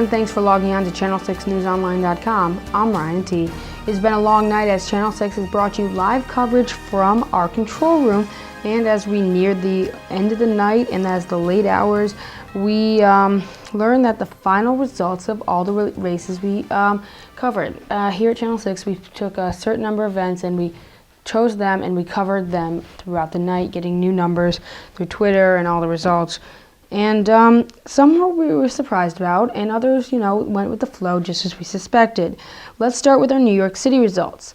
and thanks for logging on to channel6newsonline.com. I'm Ryan T. It's been a long night as Channel 6 has brought you live coverage from our control room, and as we neared the end of the night and as the late hours, we learned that the final results of all the races we covered. Here at Channel 6, we took a certain number of events and we chose them and we covered them throughout the night, getting new numbers through Twitter and all the results. And some we were surprised about, and others, went with the flow just as we suspected. Let's start with our New York City results.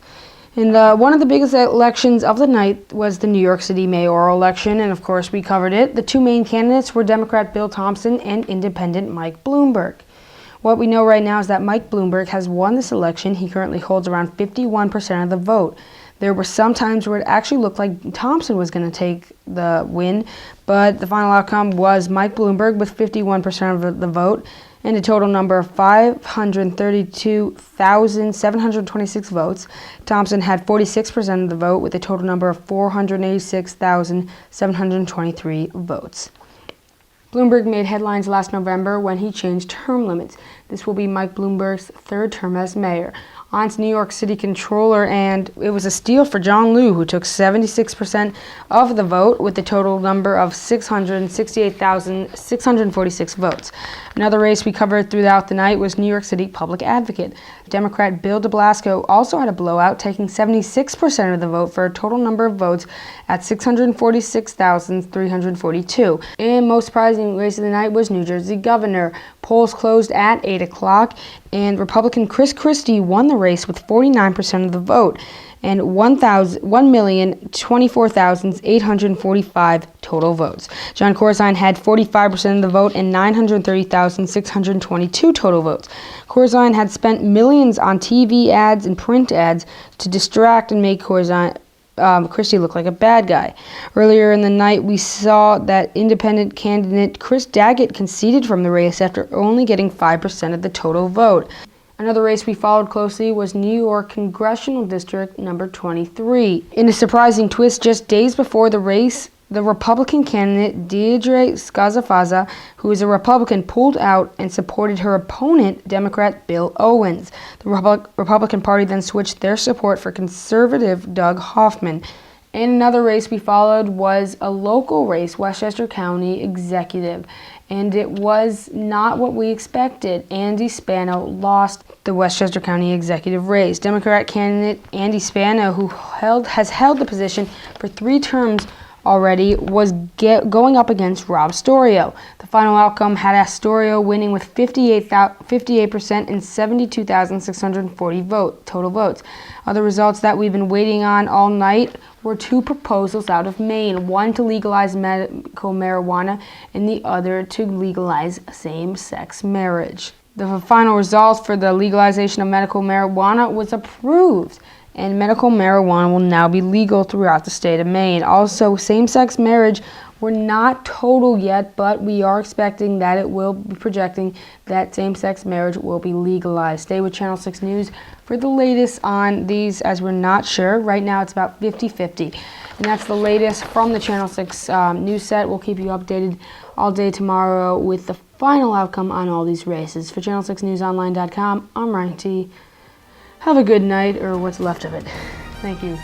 And one of the biggest elections of the night was the New York City mayoral election, and of course we covered it. The two main candidates were Democrat Bill Thompson and Independent Mike Bloomberg. What we know right now is that Mike Bloomberg has won this election. He currently holds around 51% of the vote. There were some times where it actually looked like Thompson was going to take the win, but the final outcome was Mike Bloomberg with 51% of the vote and a total number of 532,726 votes. Thompson had 46% of the vote with a total number of 486,723 votes. Bloomberg made headlines last November when he changed term limits. This will be Mike Bloomberg's third term as mayor. On to New York City Controller, and it was a steal for John Liu, who took 76% of the vote with a total number of 668,646 votes. Another race we covered throughout the night was New York City Public Advocate. Democrat Bill de Blasio also had a blowout, taking 76% of the vote for a total number of votes at 646,342. And most surprising race of the night was New Jersey Governor. Polls closed at 8 o'clock, and Republican Chris Christie won the race with 49% of the vote and 1,024,845 total votes. John Corzine had 45% of the vote and 930,622 total votes. Corzine had spent millions on TV ads and print ads to distract and make Christie looked like a bad guy. Earlier in the night, we saw that independent candidate Chris Daggett conceded from the race after only getting 5% of the total vote. Another race we followed closely was New York Congressional District number 23. In a surprising twist, just days before the race, the Republican candidate Deidre Scazafaza, who is a Republican, pulled out and supported her opponent, Democrat Bill Owens. The Republican Party then switched their support for conservative Doug Hoffman. And another race we followed was a local race, Westchester County Executive. And it was not what we expected. Andy Spano lost the Westchester County Executive race. Democrat candidate Andy Spano, who has held the position for 3 terms already, was going up against Rob Storio. The final outcome had Astorio winning with 58% and 72,640 total votes. Other results that we've been waiting on all night were 2 proposals out of Maine, one to legalize medical marijuana and the other to legalize same-sex marriage. The final result for the legalization of medical marijuana was approved, and medical marijuana will now be legal throughout the state of Maine. Also, same-sex marriage were not total yet, but we are expecting that it will be projecting that same-sex marriage will be legalized. Stay with Channel 6 News for the latest on these, as we're not sure. Right now it's about 50-50. And that's the latest from the Channel 6 news set. We'll keep you updated all day tomorrow with the final outcome on all these races. For Channel6newsonline.com, I'm Ryan T. Have a good night, or what's left of it. Thank you.